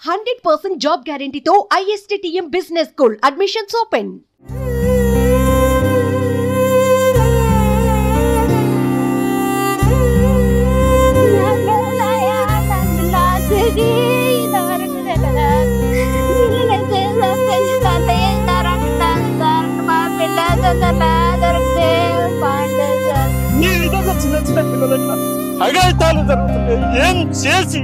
100% job guarantee తో ISTTM Business School admissions open. అగాయితాలు జరుగుతున్నాయి.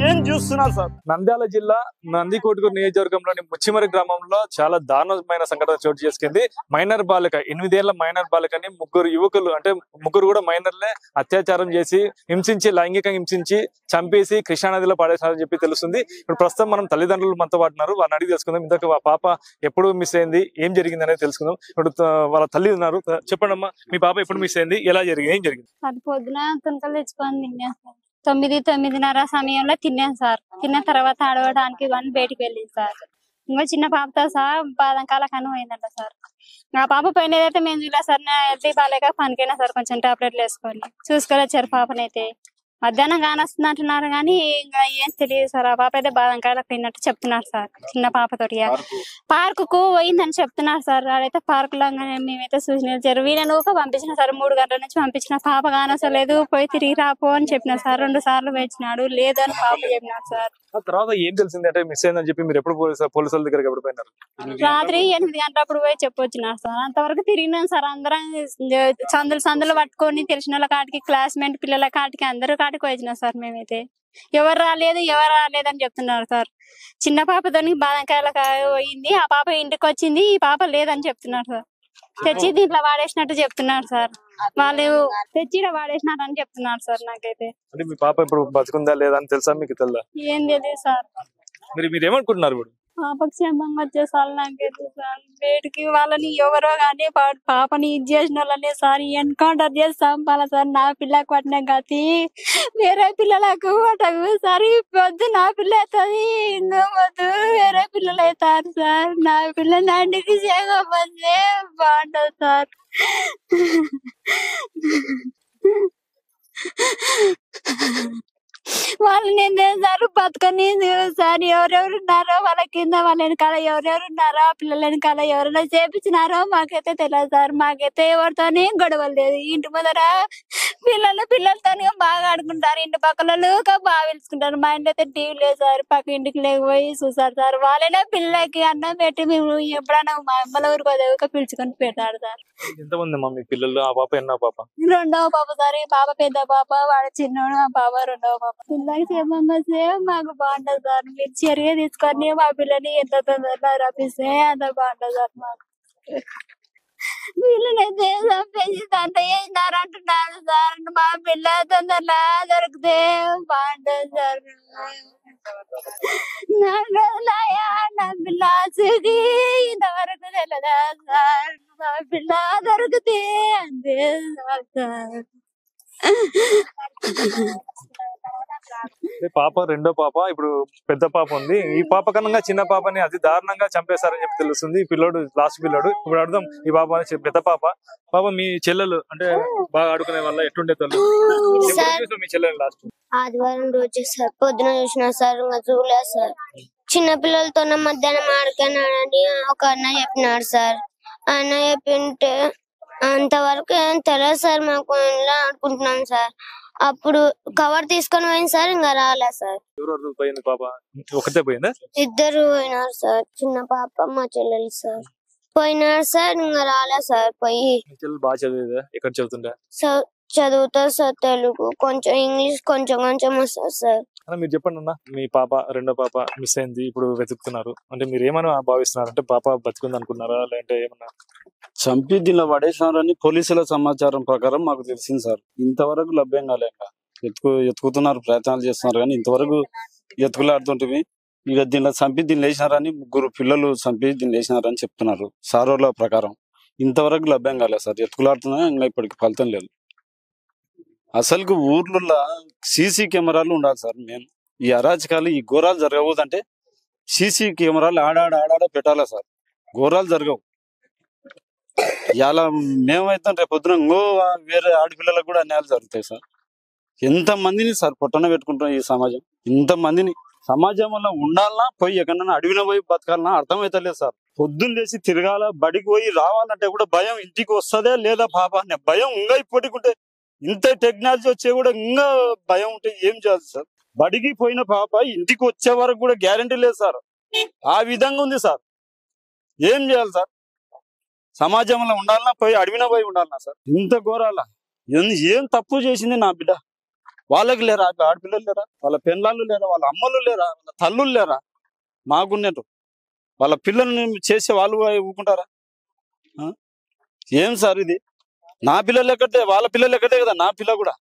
ఏం చూస్తున్నారు సార్? నంద్యాల జిల్లా నందికోటూరు నియోజకవర్గంలోని ముచ్చిమరి గ్రామంలో చాలా దారుణమైన సంఘటన చోటు చేసుకుంది. మైనర్ బాలిక 8 ఏళ్ల మైనర్ బాలికని ముగ్గురు యువకులు అంటే ముగ్గురు కూడా మైనర్లే అత్యాచారం చేసి హింసించి లైంగికంగా హింసించి చంపేసి కృష్ణానదిలో పడేసారని చెప్పి తెలుస్తుంది. ఇప్పుడు ప్రస్తుతం మనం తల్లిదండ్రులు మనతో పాటున్నారు, వారిని అడిగి తెలుసుకుందాం. ఇంతకు పాప ఎప్పుడు మిస్ అయింది, ఏం జరిగింది అనేది తెలుసుకుందాం. ఇప్పుడు వాళ్ళ తల్లి ఉన్నారు. చెప్పండి అమ్మా, మీ పాప ఎప్పుడు మిస్ అయింది, ఎలా జరిగింది, ఏం జరిగింది? అది పొద్దున తునకలు తెచ్చుకొని తిన్నాను సార్. 9-9:30 సమయంలో తిన్నాను సార్. తిన్న తర్వాత ఆడవడానికి బయటికి వెళ్ళింది సార్. ఇంకో చిన్న పాపతో సహా బాదం కాలకన్నా పోయిందంట సార్. నా పాప పోయినదైతే మేము చూడలేదు సార్. నా హెల్తీ బాగాలేక పనికైనా సార్ కొంచెం టాబ్లెట్లు వేసుకొని చూసుకొని వచ్చారు పాపనైతే. మధ్యాహ్నం కానొస్తుంది అంటున్నారు కానీ ఇంకా ఏం తెలియదు సార్. ఆ పాప అయితే బాదం కాయలకు పోయినట్టు చెప్తున్నారు సార్. చిన్న పాపతోటి పార్కు పోయిందని చెప్తున్నారు సార్. అదైతే పార్కు లో మేమైతే చూసిన వీళ్ళని పంపించిన సార్. 3 గంటల నుంచి పంపించిన. పాప కానొస్తలేదు, పోయి తిరిగి రాపో అని చెప్పిన సార్. 2 సార్లు వేసినాడు, లేదని పాప చెప్పినాడు సార్. తర్వాత ఏం తెలిసింది అంటే మిస్ అయిందని చెప్పి మీరు ఎప్పుడు పోలీసుల దగ్గరికి ఎప్పుడు పోయినారు? రాత్రి 8 గంటలప్పుడు పోయి చెప్పొచ్చినారు సార్. అంతవరకు తిరిగినాం సార్. అందరం సందులు పట్టుకొని తెలిసిన వాళ్ళ కాటికి, క్లాస్మేట్ పిల్లల కాటికి, అందరూ కాటికి వచ్చినాం సార్. మేమైతే ఎవరు రాలేదు అని చెప్తున్నారు సార్. చిన్న పాపతో బాదంకాయల పోయింది, ఆ పాప ఇంటికి వచ్చింది, ఈ పాప లేదని చెప్తున్నారు సార్. తెచ్చి దీంట్లో వాడేసినట్టు చెప్తున్నారు సార్. వాళ్ళు తెచ్చి వాడేసినారు అని చెప్తున్నారు సార్. నాకైతే మీ పాప ఇప్పుడు బతుకుందా లేదా అని తెలుసా మీకు? తెలుసా? ఏం తెలియదు సార్. మీరు ఏమనుకుంటున్నారు? ఇప్పుడు పాపకు క్షేమంగా వచ్చేసారు. నాకైతే సార్ వేడికి వాళ్ళని ఎవరో కానీ పాపని ఇది చేసిన వాళ్ళనే సార్ ఎన్కౌంటర్ చేసి చంపాల సార్. నా పిల్లకు పట్టిన గతి వేరే పిల్లలకు పట్టకు సార్. వద్దు నా పిల్ల అవుతుంది, వద్దు వేరే పిల్లలు అవుతారు సార్. నా పిల్ల నాటికి చేయకపోతే బాగుంటది సార్. వాళ్ళు నేను సార్ బతుకొని సార్ ఎవరెవరు ఉన్నారో వాళ్ళ కింద వాళ్ళ వెనకాల ఎవరెవరు ఉన్నారో ఆ పిల్లల వెనకాల ఎవరైనా చేపించినారో మాకైతే తెలియదు సార్. మాకైతే ఎవరితోనే గొడవలు లేదు. ఇంటి ముందర పిల్లలతో బాగా ఆడుకుంటారు. ఇంటి పక్కల బాగా పిలుచుకుంటారు. మా ఇంటి అయితే టీవీ లేదు సార్. పక్క ఇంటికి లేకపోయి చూసారు సార్. వాళ్ళైనా పిల్లలకి అన్నం పెట్టి మేము ఎప్పుడైనా మా అమ్మల ఊరికి వదక పిలుచుకొని పెడతారు సార్. ఎంతమంది మీ పిల్లలు? ఆ పాప ఎన్నో పాప? 2వ పాప సార్. ఈ పాప పెద్ద పాప, వాడు చిన్నోడు, ఆ పాప 2వ పాప. పిల్లలకి క్షేమంగా మాకు బాగుంటది సార్. మీరు చర్య తీసుకొని మా పిల్లని ఎంత తొందరగా రప్పిస్తే అంత బాగుంటది సార్. మాకు వీళ్ళనైతే చంపేసి తంత చేసినారు అంటున్నారు సార్. మా పిల్ల తొందరలా దొరికితే బాగుంటది సార్. నా పిల్ల చూసి ఇంతవరకు తెలియదా సార్. మా పిల్ల దొరికితే అంతే సార్. పాప 2వ పాప, ఇప్పుడు పెద్ద పాప ఉంది. ఈ పాప కన్నా చిన్న పాపని అతి దారుణంగా చంపేశారని చెప్పి తెలుస్తుంది. ఈ పిల్లోడు లాస్ట్ పిల్లోడు. ఇప్పుడు అర్థం ఈ పాప పెద్ద పాప. మీ చెల్లెలు అంటే బాగా ఆడుకునే వాళ్ళ ఎట్లుండే తల్లి? మీ చెల్లెలు లాస్ట్ ఆదివారం రోజు సార్ పొద్దున చూసిన సార్. ఇంకా చూడలేదు సార్. చిన్న పిల్లలతో మధ్యాహ్నం ఆడుకున్నాడని ఒక అన్న చెప్పినాడు సార్. అన్న చెప్పింటే అంతవరకు ఏం తెలియదు సార్. మాకు ఇలా ఆడుకుంటున్నాం సార్. అప్పుడు కవర్ తీసుకొని పోయింది సార్. ఇంకా రాలే సార్. పోయింది పాప ఒకటే పోయిందా? 2 పోయినారు సార్. చిన్న పాప మా చెల్లెలు సార్ పోయినారు సార్. ఇంకా రాలే సార్. పోయి బాగా చదివేదా? ఎక్కడ చదువుతుందా? చదువుతారు సార్. తెలుగు కొంచెం, ఇంగ్లీష్ కొంచెం వస్తుంది సార్. మీరు చెప్పండి అన్న, మీ పాప 2వ పాప మిస్ అయింది, ఇప్పుడు వెతుకుతున్నారు అంటే మీరు ఏమన్నా భావిస్తున్నారు? అంటే పాప బతుకుంది అనుకున్నారా, లేదంటే ఏమన్నా చంపి దీనిలో పడేసినారని పోలీసుల సమాచారం ప్రకారం మాకు తెలిసింది సార్. ఇంతవరకు లభ్యం కాలేక ఎత్తుకుతున్నారు, ప్రయత్నాలు చేస్తున్నారు కానీ ఇంతవరకు ఎత్తుకులాడుతుంటే ఇక దీనిలో చంపి దీన్ని వేసినారని 3 పిల్లలు చంపి దీన్ని వేసినారని చెప్తున్నారు సారోల ప్రకారం. ఇంతవరకు లభ్యం కాలేదు సార్. ఎత్తుకులాడుతున్నా ఇంకా ఇప్పటికి ఫలితం లేదు. అసలు ఊర్లలో సీసీ కెమెరాలు ఉండాలి సార్. మేము ఈ అరాచకాలు, ఈ ఘోరాలు జరగబోదంటే సీసీ కెమెరాలు ఆడాడ పెట్టాలా సార్. ఘోరాలు జరగవు. ఇలా మేమైతే రేపొద్దున వేరే ఆడపిల్లలకు కూడా అన్యాయాలు జరుగుతాయి సార్. ఎంతమందిని సార్ పొట్టన పెట్టుకుంటాం ఈ సమాజం. ఇంతమందిని సమాజంలో ఉండాలన్నా పోయి ఎక్కడన్నా అడవిన పోయి బతకాలన్నా అర్థమైతలేదు సార్. పొద్దున్న లేచి తిరగాల, బడికి పోయి రావాలంటే కూడా భయం, ఇంటికి వస్తుందే లేదా పాప అనే భయం. ఇంకా ఇప్పటికుంటే ఇంత టెక్నాలజీ వచ్చే కూడా ఇంకా భయం ఉంటే ఏం చేయాలి సార్? బడికి పోయిన పాప ఇంటికి వచ్చే వరకు కూడా గ్యారంటీ లేదు సార్. ఆ విధంగా ఉంది సార్. ఏం చేయాలి సార్? సమాజంలో ఉండాలన్నా పోయి అడవిన పోయి ఉండాలన్నా సార్? ఇంత ఘోరాల ఏం తప్పు చేసింది నా బిడ్డ? వాళ్ళకి లేరా ఆడపిల్లలు లేరా? వాళ్ళ పెళ్ళాళ్ళు లేరా? వాళ్ళ అమ్మలు లేరా? వాళ్ళ తల్లులు లేరా? మాకున్నట్టు వాళ్ళ పిల్లల్ని చేసే వాళ్ళు ఊరుకుంటారా? ఏం సార్ ఇది? నా పిల్లలు ఎక్కడే, వాళ్ళ పిల్లలు ఎక్కడే కదా నా పిల్ల కూడా.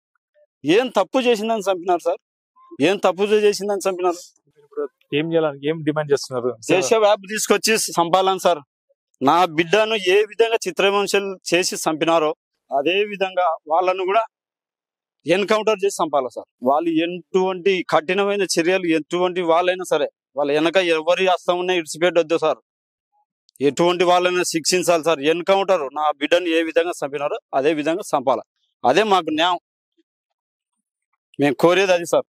ఏం తప్పు చేసిందని చంపినారు సార్? ఏం తప్పు చేసిందని చంపినారు? ఏం చేయాలని ఏం డిమాండ్ చేస్తున్నారు? దేశ వ్యాప్ తీసుకొచ్చి చంపాలని సార్. నా బిడ్డను ఏ విధంగా చిత్రహింసలు చేసి చంపినారో అదే విధంగా వాళ్ళను కూడా ఎన్కౌంటర్ చేసి చంపాలి సార్. వాళ్ళు ఎటువంటి కఠినమైన చర్యలు ఎటువంటి వాళ్ళైనా సరే వాళ్ళ వెనక ఎవరి హస్తం ఉన్నా ఇడిచిపెట్టొద్దు సార్. ఎటువంటి వాళ్ళైనా శిక్షించాలి సార్. ఎన్కౌంటర్ నా బిడ్డను ఏ విధంగా చంపినారో అదే విధంగా చంపాలి. అదే మాకు న్యాయం. మేము కోరేది అది సార్.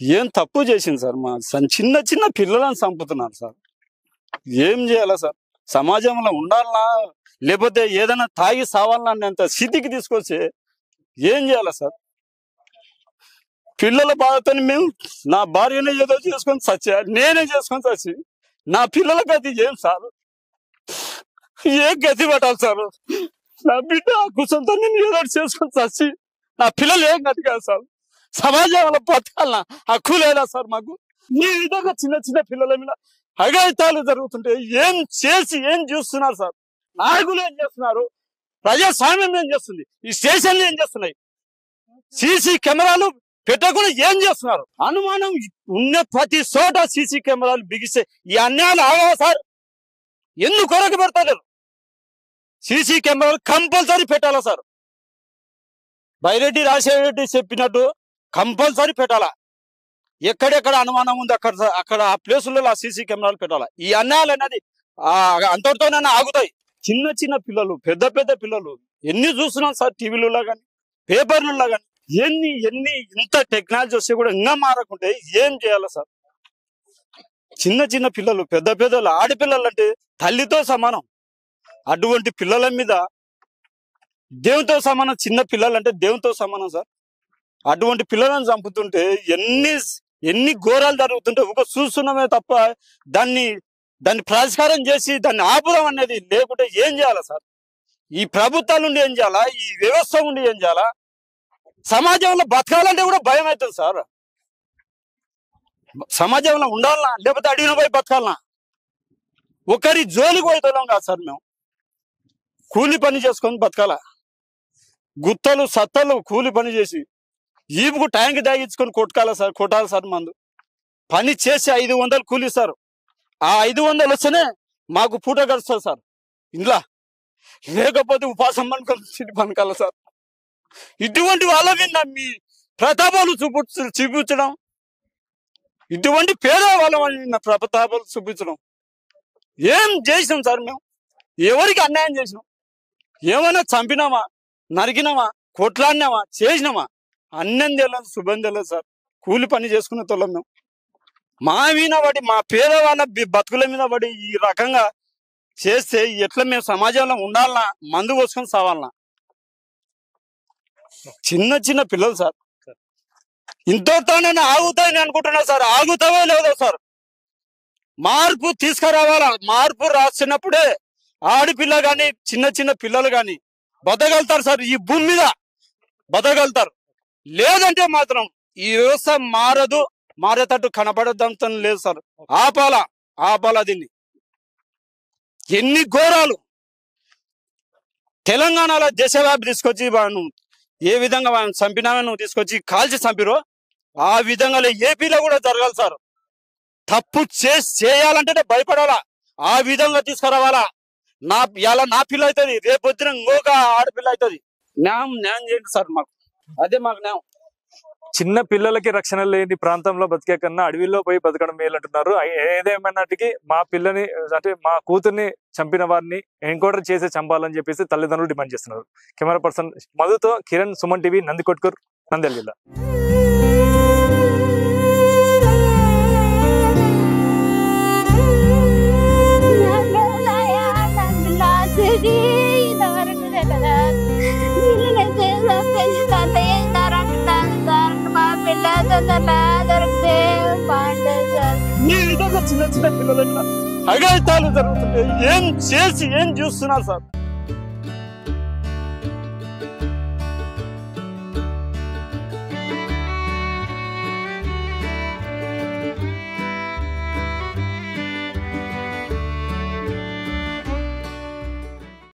ఏం తప్పు చేసింది సార్? మా చిన్న చిన్న పిల్లలను చంపుతున్నారు సార్. ఏం చేయాలా సార్? సమాజంలో ఉండాలన్నా లేకపోతే ఏదైనా తాగి సావాలన్నా అనేంత స్థితికి తీసుకొచ్చి ఏం చేయాలా సార్? పిల్లల బాధతో మేము నా భార్యనే ఏదో చేసుకొని చచ్చా, నేనే చేసుకొని చచ్చి నా పిల్లల గతి ఏం సార్? ఏ గతి పట్టాలి సార్? నా బిడ్డ కూర్చొని నేను ఏదో చేసుకొని చచ్చి నా పిల్లలు ఏం గతి కాదు సార్? సమాజంలో బతకాలన్నా హక్కు లేదా సార్ మాకు? ఈ విధంగా చిన్న చిన్న పిల్లల మీద అఘాయితాలు జరుగుతుంటే ఏం చూస్తున్నారు సార్? నాయకులు ఏం చేస్తున్నారు? ప్రజాస్వామ్యం ఏం చేస్తుంది? ఈ స్టేషన్లు ఏం చేస్తున్నాయి? సీసీ కెమెరాలు పెట్టకుండా ఏం చేస్తున్నారు? అనుమానం ఉన్న ప్రతి చోట సీసీ కెమెరాలు బిగిస్తే ఈ అన్యాయాలు ఆగవా సార్? ఎందుకు కొరకు పెడతలేరు? సీసీ కెమెరాలు కంపల్సరీ పెట్టాలా సార్? బైరెడ్డి రాజశేఖర చెప్పినట్టు కంపల్సరీ పెట్టాలా. ఎక్కడెక్కడ అనుమానం ఉంది అక్కడ ఆ ప్లేసులలో ఆ సీసీ కెమెరాలు పెట్టాలా. ఈ అన్యాయాలు అనేది అంతటితోనైనా ఆగుతాయి. చిన్న చిన్న పిల్లలు, పెద్ద పెద్ద పిల్లలు ఎన్ని చూస్తున్నాం సార్ టీవీలలో కానీ పేపర్లలో కానీ. ఇంత టెక్నాలజీ వస్తే కూడా ఇంకా మారకుంటే ఏం చేయాలి సార్? చిన్న చిన్న పిల్లలు, పెద్ద పెద్దలు, ఆడపిల్లలు అంటే తల్లితో సమానం. అటువంటి పిల్లల మీద దేవునితో సమానం. చిన్న పిల్లలు అంటే దేవునితో సమానం సార్. అటువంటి పిల్లలను చంపుతుంటే ఎన్ని ఘోరాలు జరుగుతుంటే ఒక చూస్తున్నామే తప్ప దాన్ని పరిష్కారం చేసి దాన్ని ఆపుదాం అనేది లేకుంటే ఏం చేయాలా సార్? ఈ ప్రభుత్వాలు ఉండి ఏం చేయాలా? ఈ వ్యవస్థ ఉండి ఏం చేయాలా? సమాజంలో బతకాలంటే కూడా భయం అవుతుంది సార్. సమాజంలో ఉండాలన్నా లేకపోతే అడిగిన పోయి బతకాలన్నా? ఒకరి జోలికి పోయేతోళ్ళం కాదు సార్. మేము కూలి పని చేసుకొని బతకాల. గుత్తలు సత్తలు కూలి పని చేసి ఈపుకు ట్యాంక్ దాగించుకొని కొట్టాలి సార్ మందు. పని చేసి 500 కూలి ఇస్తారు. ఆ 500 వస్తేనే మాకు పూట గడుస్తుంది సార్ ఇంట్లో. లేకపోతే ఉపాసం పనుకోవాలి సార్. ఇటువంటి వాళ్ళ మీద మీ ప్రతాపాలు చూపించడం, ఇటువంటి పేద వాళ్ళ ప్రతాపాలు చూపించడం ఏం చేసినాం సార్? మేము ఎవరికి అన్యాయం చేసినాం? ఏమైనా చంపినామా, నరికినామా, కొట్లాడినామా, చేసినామా? అన్నం తెలియదు, శుభం తెలియదు సార్. కూలి పని చేసుకునే తోళ్ళం మేము. మా మీద పడి, మా పేదవాళ్ళ బతుకుల మీద పడి ఈ రకంగా చేస్తే ఎట్లా మేము సమాజంలో ఉండాలన్నా? మందు పోసుకొని సావాలన్నా? చిన్న చిన్న పిల్లలు సార్. ఇంతతోనే ఆగుతాయని అనుకుంటున్నా సార్. ఆగుతావో లేదో సార్? మార్పు తీసుకురావాలా. మార్పు రాసినప్పుడే ఆడపిల్ల గాని చిన్న చిన్న పిల్లలు గాని బతకగలుగుతారు సార్. ఈ భూమి మీద బతకగలుగుతారు. లేదంటే మాత్రం ఈ వ్యవస్థ మారదు, మారేటట్టు కనపడద్దంత లేదు సార్. ఆపాలా దీన్ని. ఎన్ని ఘోరాలు తెలంగాణలో దేశవ్యాప్తి తీసుకొచ్చి ఏ విధంగా చంపినామని తీసుకొచ్చి కాల్చి చంపిరో ఆ విధంగా ఏపీలో కూడా జరగాలి సార్. తప్పు చేయాలంటే భయపడాలా. ఆ విధంగా తీసుకురావాలా. నా పిల్ల అవుతుంది, రేపొద్దున ఇంకొక ఆడపిల్ల అవుతుంది. న్యాయం చేయండి సార్ మాకు. అదే మాకు న్యాయం. చిన్న పిల్లలకి రక్షణ లేని ప్రాంతంలో బతికే కన్నా అడవిలో పోయి బతకడం మేలంటున్నారు. ఏదేమైనాటికి మా పిల్లని అంటే మా కూతుర్ని చంపిన వారిని ఎన్కౌంటర్ చేసి చంపాలని చెప్పేసి తల్లిదండ్రులు డిమాండ్ చేస్తున్నారు. కెమెరా పర్సన్ మధుతో కిరణ్, సుమన్ టీవీ, నందికొట్కూర్, నంద్యాల జిల్లా. చిన్న చిన్న పిల్లల అఘాయితాలు జరుగుతున్నాయి. ఏం చేసి ఏం చూస్తున్నారు సార్?